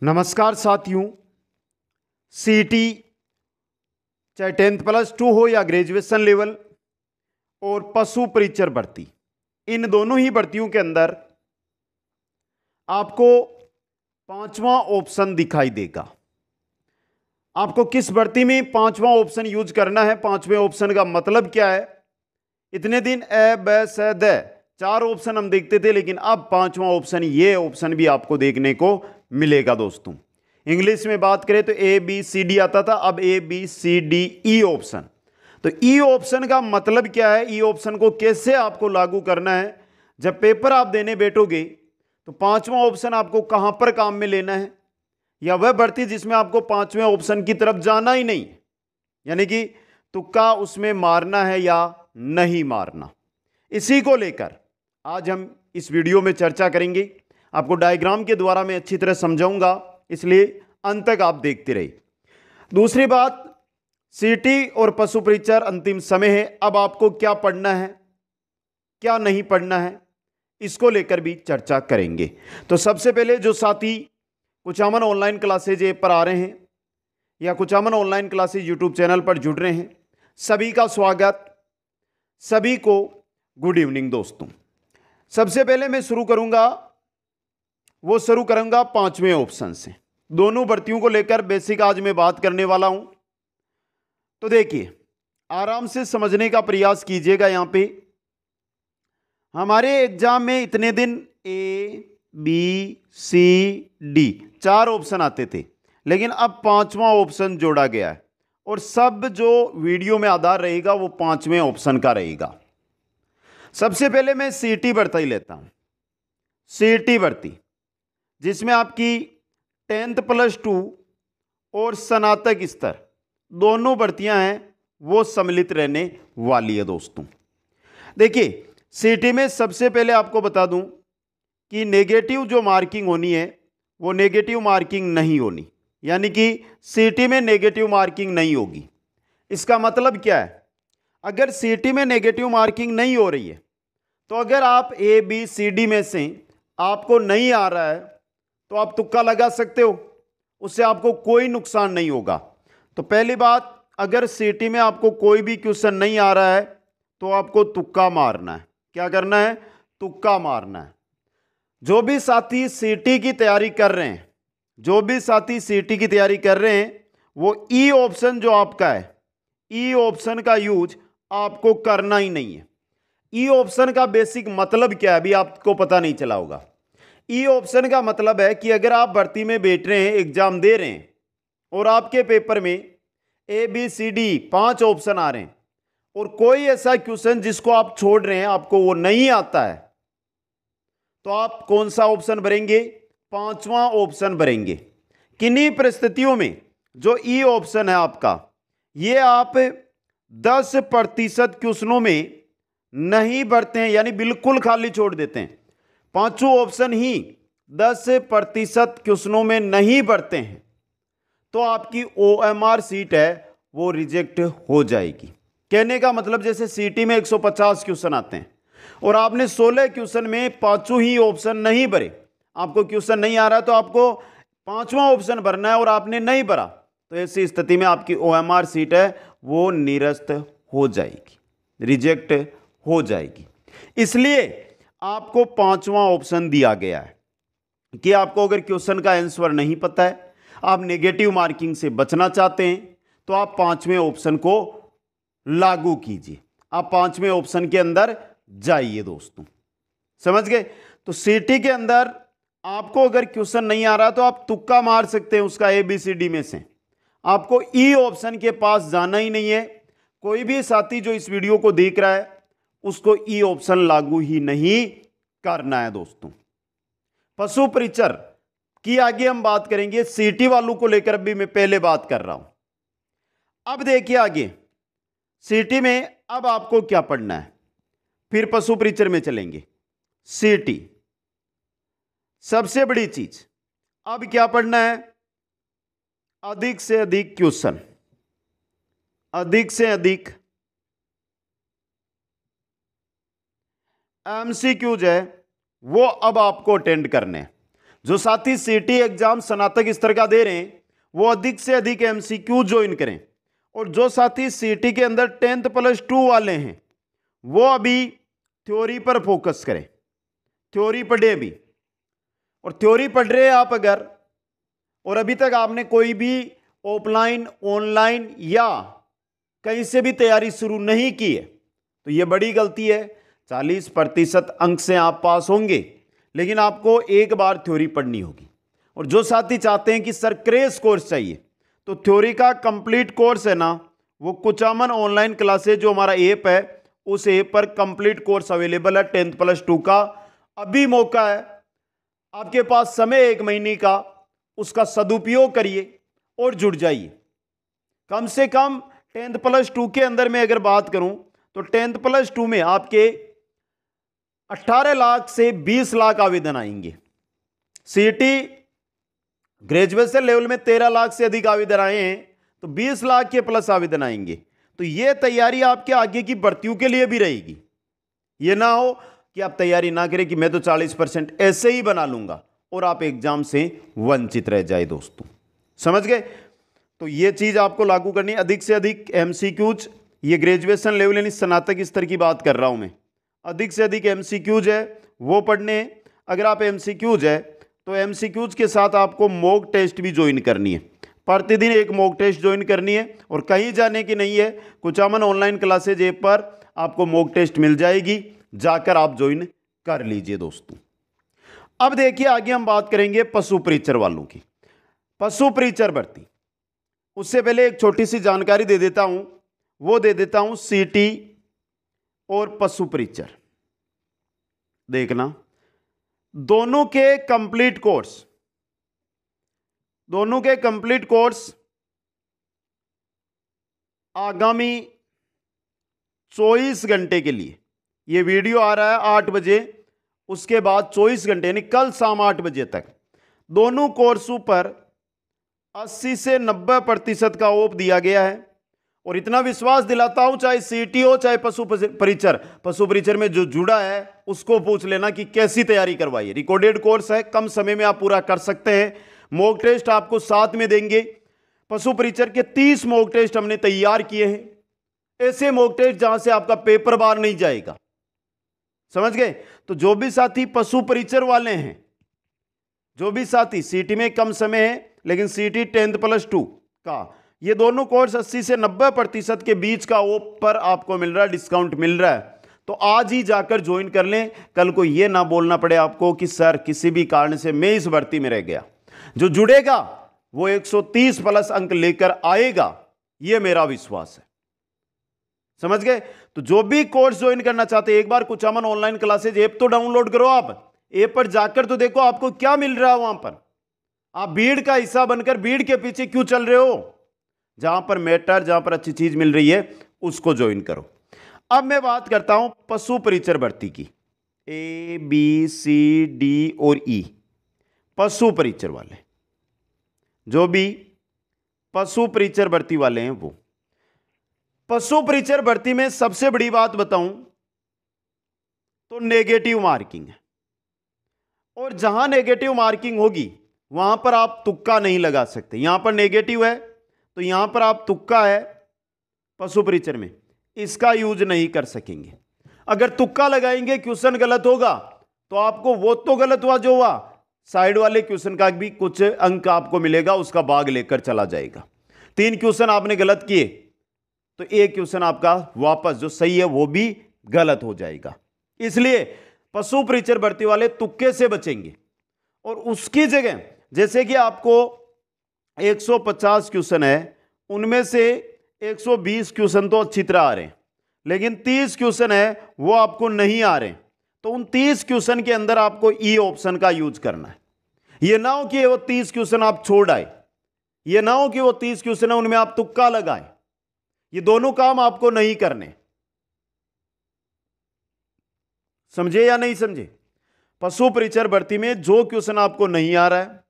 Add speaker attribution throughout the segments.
Speaker 1: नमस्कार साथियों। सीईटी चाहे 10th+2 हो या ग्रेजुएशन लेवल और पशु परीक्षर भर्ती, इन दोनों ही भर्तियों के अंदर आपको पांचवा ऑप्शन दिखाई देगा। आपको किस भर्ती में पांचवा ऑप्शन यूज करना है, पांचवें ऑप्शन का मतलब क्या है। इतने दिन ए ब स द 4 ऑप्शन हम देखते थे, लेकिन अब पांचवा ऑप्शन, ये ऑप्शन भी आपको देखने को मिलेगा दोस्तों। इंग्लिश में बात करें तो ए बी सी डी आता था, अब A B C D E option. तो ई ऑप्शन का मतलब क्या है, ई ऑप्शन को कैसे आपको लागू करना है। जब पेपर आप देने बैठोगे तो पांचवा ऑप्शन आपको कहां पर काम में लेना है, या वह भर्ती जिसमें आपको पांचवें ऑप्शन की तरफ जाना ही नहीं, यानी कि तुक्का उसमें मारना है या नहीं मारना। इसी को लेकर आज हम इस वीडियो में चर्चा करेंगे। आपको डायग्राम के द्वारा मैं अच्छी तरह समझाऊंगा, इसलिए अंत तक आप देखते रहिए। दूसरी बात, सीटी और पशु परीक्षर अंतिम समय है। अब आपको क्या पढ़ना है, क्या नहीं पढ़ना है, इसको लेकर भी चर्चा करेंगे। तो सबसे पहले जो साथी कुचामन ऑनलाइन क्लासेज पर आ रहे हैं या Kuchaman online classes YouTube channel पर जुड़ रहे हैं, सभी का स्वागत, सभी को गुड इवनिंग दोस्तों। सबसे पहले मैं शुरू करूंगा पांचवें ऑप्शन से। दोनों भर्तियों को लेकर बेसिक आज मैं बात करने वाला हूं, तो देखिए आराम से समझने का प्रयास कीजिएगा। यहां पे हमारे एग्जाम में इतने दिन A B C D 4 option आते थे, लेकिन अब पांचवा ऑप्शन जोड़ा गया है और सब जो वीडियो में आधार रहेगा वो पांचवें ऑप्शन का रहेगा। सबसे पहले मैं सीटी भर्ती लेता हूं। सीटी भर्ती जिसमें आपकी 10th+2 और स्नातक स्तर दोनों भर्तियां हैं, वो सम्मिलित रहने वाली है दोस्तों। देखिए सीटी में सबसे पहले आपको बता दूं कि नेगेटिव जो मार्किंग होनी है वो नेगेटिव मार्किंग नहीं होनी, यानी कि सीटी में नेगेटिव मार्किंग नहीं होगी। इसका मतलब क्या है, अगर सीटी में नेगेटिव मार्किंग नहीं हो रही है तो अगर आप ए बी सी डी में से आपको नहीं आ रहा है तो आप तुक्का लगा सकते हो, उससे आपको कोई नुकसान नहीं होगा। तो पहली बात, अगर सीटी में आपको कोई भी क्वेश्चन नहीं आ रहा है तो आपको तुक्का मारना है। क्या करना है? तुक्का मारना है। जो भी साथी सीटी की तैयारी कर रहे हैं, वो ई ऑप्शन जो आपका है, ई ऑप्शन का यूज आपको करना ही नहीं है। ई ऑप्शन का बेसिक मतलब क्या है, अभी आपको पता नहीं चला होगा। ई ऑप्शन का मतलब है कि अगर आप भर्ती में बैठ रहे हैं, एग्जाम दे रहे हैं और आपके पेपर में A B C D 5 option आ रहे हैं और कोई ऐसा क्वेश्चन जिसको आप छोड़ रहे हैं, आपको वो नहीं आता है, तो आप कौन सा ऑप्शन भरेंगे? पांचवा ऑप्शन भरेंगे। किन्हीं परिस्थितियों में जो ई ऑप्शन है आपका, ये आप 10% क्वेश्चनों में नहीं भरते हैं, यानी बिल्कुल खाली छोड़ देते हैं। पांचों ऑप्शन ही 10% क्वेश्चनों में नहीं भरते हैं, तो आपकी OMR सीट है वो रिजेक्ट हो जाएगी। कहने का मतलब, जैसे सीटी में 150 क्वेश्चन आते हैं और आपने 16 क्वेश्चन में पांचों ही ऑप्शन नहीं भरे, आपको क्वेश्चन नहीं आ रहा तो आपको पांचवा ऑप्शन भरना है और आपने नहीं भरा, तो ऐसी स्थिति में आपकी OMR सीट है वो निरस्त हो जाएगी, रिजेक्ट हो जाएगी। इसलिए आपको पांचवा ऑप्शन दिया गया है कि आपको अगर क्वेश्चन का आंसर नहीं पता है, आप नेगेटिव मार्किंग से बचना चाहते हैं, तो आप पांचवें ऑप्शन को लागू कीजिए, आप पांचवें ऑप्शन के अंदर जाइए दोस्तों। समझ गए? तो सीटी के अंदर आपको अगर क्वेश्चन नहीं आ रहा तो आप तुक्का मार सकते हैं उसका ABCD में से। आपको ई ऑप्शन के पास जाना ही नहीं है। कोई भी साथी जो इस वीडियो को देख रहा है उसको ई ऑप्शन लागू ही नहीं करना है दोस्तों। पशु परीक्षर की आगे हम बात करेंगे, सीटी वालों को लेकर भी मैं पहले बात कर रहा हूं। अब देखिए आगे सीटी में अब आपको क्या पढ़ना है, फिर पशु परीक्षर में चलेंगे। सीटी सबसे बड़ी चीज, अब क्या पढ़ना है? अधिक से अधिक क्वेश्चन, अधिक से अधिक MCQs है वो अब आपको अटेंड करने हैं। जो साथी सीटी एग्जाम स्नातक स्तर का दे रहे हैं वो अधिक से अधिक एमसीक्यू ज्वाइन करें, और जो साथी सीटी के अंदर 10th+2 वाले हैं वो अभी थ्योरी पर फोकस करें, थ्योरी पढ़े अभी। और थ्योरी पढ़ रहे हैं आप अगर, और अभी तक आपने कोई भी ऑफलाइन ऑनलाइन या कहीं से भी तैयारी शुरू नहीं की है तो यह बड़ी गलती है। 40% अंक से आप पास होंगे, लेकिन आपको एक बार थ्योरी पढ़नी होगी। और जो साथी चाहते हैं कि सर क्रैश कोर्स चाहिए, तो थ्योरी का कंप्लीट कोर्स है ना, वो कुचामन ऑनलाइन क्लासेज जो हमारा ऐप है, उस ऐप पर कंप्लीट कोर्स अवेलेबल है 10th+2 का। अभी मौका है, आपके पास समय 1 महीने का, उसका सदुपयोग करिए और जुड़ जाइए। कम से कम 10th+2 के अंदर में अगर बात करूं तो 10th+2 में आपके 18 लाख से 20 लाख आवेदन आएंगे। सीटी ग्रेजुएशन लेवल में 13 लाख से अधिक आवेदन आए हैं, तो 20 लाख के प्लस आवेदन आएंगे। तो यह तैयारी आपके आगे की भर्तियों के लिए भी रहेगी। यह ना हो कि आप तैयारी ना करें कि मैं तो 40% ऐसे ही बना लूंगा और आप एग्जाम से वंचित रह जाए। दोस्तों समझ गए? तो यह चीज आपको लागू करनी है। अधिक से अधिक एमसीक्यूज, ये ग्रेजुएशन लेवल यानी स्नातक स्तर की बात कर रहा हूं मैं, अधिक से अधिक एमसीक्यूज है वो पढ़ने। अगर आप एमसीक्यूज है तो एमसीक्यूज के साथ आपको मॉक टेस्ट भी ज्वाइन करनी है। प्रतिदिन एक मॉक टेस्ट ज्वाइन करनी है, और कहीं जाने की नहीं है, कुचामन ऑनलाइन क्लासेज ऐप पर आपको मॉक टेस्ट मिल जाएगी, जाकर आप ज्वाइन कर लीजिए। दोस्तों अब देखिए आगे हम बात करेंगे पशु परीक्षर वालों की, पशु परीक्षर भर्ती। उससे पहले एक छोटी सी जानकारी दे देता हूं, वो दे देता हूं सीटी और पशु परीक्षर। देखना दोनों के कंप्लीट कोर्स आगामी 24 घंटे के लिए, ये वीडियो आ रहा है 8 बजे, उसके बाद 24 घंटे यानी कल शाम 8 बजे तक दोनों कोर्सों पर 80 से 90% का ऑफ दिया गया है। और इतना विश्वास दिलाता हूं, चाहे सीटी हो चाहे पशु परीक्षर में जो जुड़ा है उसको पूछ लेना कि कैसी तैयारी करवाइए। रिकॉर्डेड कोर्स है, कम समय में आप पूरा कर सकते हैं। मॉक टेस्ट आपको साथ में देंगे। पशु परीक्षर के 30 मॉक टेस्ट हमने तैयार किए हैं, ऐसे मॉक टेस्ट जहां से आपका पेपर बाहर नहीं जाएगा। समझ गए? तो जो भी साथी पशु परीक्षर वाले हैं, जो भी साथी सीटी में कम समय है लेकिन सीटी 10th+2 का, ये दोनों कोर्स 80 से 90% के बीच का ऑफ पर आपको मिल रहा है, डिस्काउंट मिल रहा है। तो आज ही जाकर ज्वाइन कर लें, कल को ये ना बोलना पड़े आपको कि सर किसी भी कारण से मैं इस भर्ती में रह गया। जो जुड़ेगा वो 130+ अंक लेकर आएगा, ये मेरा विश्वास है। समझ गए? तो जो भी कोर्स ज्वाइन करना चाहते हैं, एक बार कुचामन ऑनलाइन क्लासेज ऐप तो डाउनलोड करो। आप ऐप पर जाकर तो देखो आपको क्या मिल रहा है वहां पर। आप भीड़ का हिस्सा बनकर भीड़ के पीछे क्यों चल रहे हो? जहां पर मैटर, जहां पर अच्छी चीज मिल रही है उसको ज्वाइन करो। अब मैं बात करता हूं पशु परीक्षर भर्ती की, A, B, C, D और E। पशु परीक्षर वाले, जो भी पशु परीक्षर भर्ती वाले हैं, वो पशु परीक्षर भर्ती में सबसे बड़ी बात बताऊं तो नेगेटिव मार्किंग है। और जहां नेगेटिव मार्किंग होगी वहां पर आप तुक्का नहीं लगा सकते। यहां पर नेगेटिव है तो यहां पर आप तुक्का है पशु परीक्षर में, इसका यूज नहीं कर सकेंगे। अगर तुक्का लगाएंगे, क्वेश्चन गलत होगा तो आपको वो तो गलत हुआ जो हुआ, साइड वाले क्वेश्चन का भी कुछ अंक आपको मिलेगा, उसका भाग लेकर चला जाएगा। 3 क्वेश्चन आपने गलत किए तो 1 क्वेश्चन आपका वापस जो सही है वो भी गलत हो जाएगा। इसलिए पशु परीक्षर भर्ती वाले तुक्के से बचेंगे। और उसकी जगह जैसे कि आपको 150 क्वेश्चन है, उनमें से 120 क्वेश्चन तो अच्छी तरह आ रहे हैं, लेकिन 30 क्वेश्चन है वो आपको नहीं आ रहे। तो उन 30 क्वेश्चन के अंदर आपको ई ऑप्शन का यूज करना है। यह ना हो कि वो 30 क्वेश्चन आप छोड़ आए, यह ना हो कि वो 30 क्वेश्चन है उनमें आप तुक्का लगाए। ये दोनों काम आपको नहीं करने। समझे या नहीं समझे? पशु परीक्षर भर्ती में जो क्वेश्चन आपको नहीं आ रहा है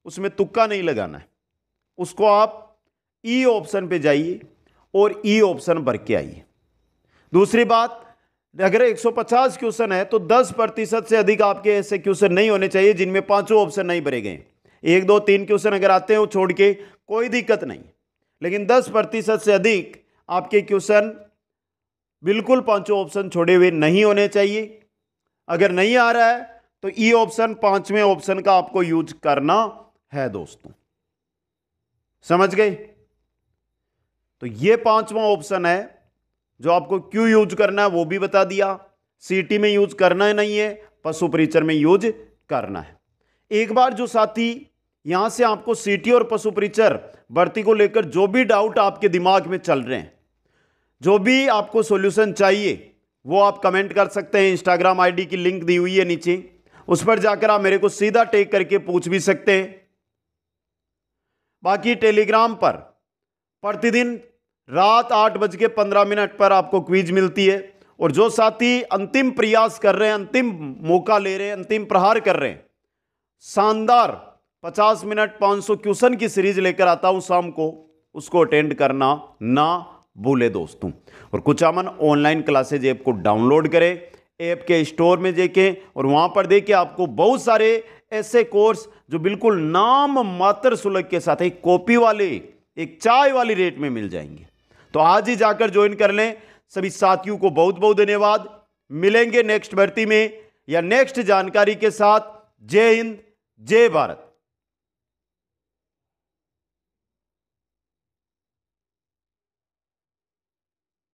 Speaker 1: उसमें तुक्का नहीं लगाना है, उसको आप ई ऑप्शन पे जाइए और ई ऑप्शन भर के आइए। दूसरी बात, अगर 150 क्वेश्चन है तो 10% से अधिक आपके ऐसे क्वेश्चन नहीं होने चाहिए जिनमें पांचों ऑप्शन नहीं भरे गए। 1 2 3 क्वेश्चन अगर आते हैं वो छोड़ के कोई दिक्कत नहीं, लेकिन 10% से अधिक आपके क्वेश्चन बिल्कुल पांचों ऑप्शन छोड़े हुए नहीं होने चाहिए। अगर नहीं आ रहा है तो ई ऑप्शन, पांचवें ऑप्शन का आपको यूज करना है दोस्तों, समझ गए। तो ये पांचवा ऑप्शन है जो आपको क्यों यूज करना है वो भी बता दिया। सीटी में यूज करना है नहीं है, पशु परीक्षण में यूज करना है। एक बार जो साथी यहां से आपको सीटी और पशु परीक्षण भर्ती को लेकर जो भी डाउट आपके दिमाग में चल रहे हैं, जो भी आपको सॉल्यूशन चाहिए, वो आप कमेंट कर सकते हैं। इंस्टाग्राम आईडी की लिंक दी हुई है नीचे, उस पर जाकर आप मेरे को सीधा टैग करके पूछ भी सकते हैं। बाकी टेलीग्राम पर प्रतिदिन रात 8:15 पर आपको क्विज मिलती है। और जो साथी अंतिम प्रयास कर रहे हैं, अंतिम मौका ले रहे हैं, अंतिम प्रहार कर रहे हैं, शानदार 50 मिनट 500 क्वेश्चन की सीरीज लेकर आता हूं शाम को, उसको अटेंड करना ना भूले दोस्तों। और कुचामन ऑनलाइन क्लासेज ऐप को डाउनलोड करें, ऐप के स्टोर में देखें और वहां पर देखिए आपको बहुत सारे ऐसे कोर्स जो बिल्कुल नाम मात्र शुल्क के साथ एक कॉपी वाले, एक चाय वाली रेट में मिल जाएंगे। तो आज ही जाकर ज्वाइन कर लें। सभी साथियों को बहुत बहुत धन्यवाद। मिलेंगे नेक्स्ट भर्ती में या नेक्स्ट जानकारी के साथ। जय हिंद, जय भारत।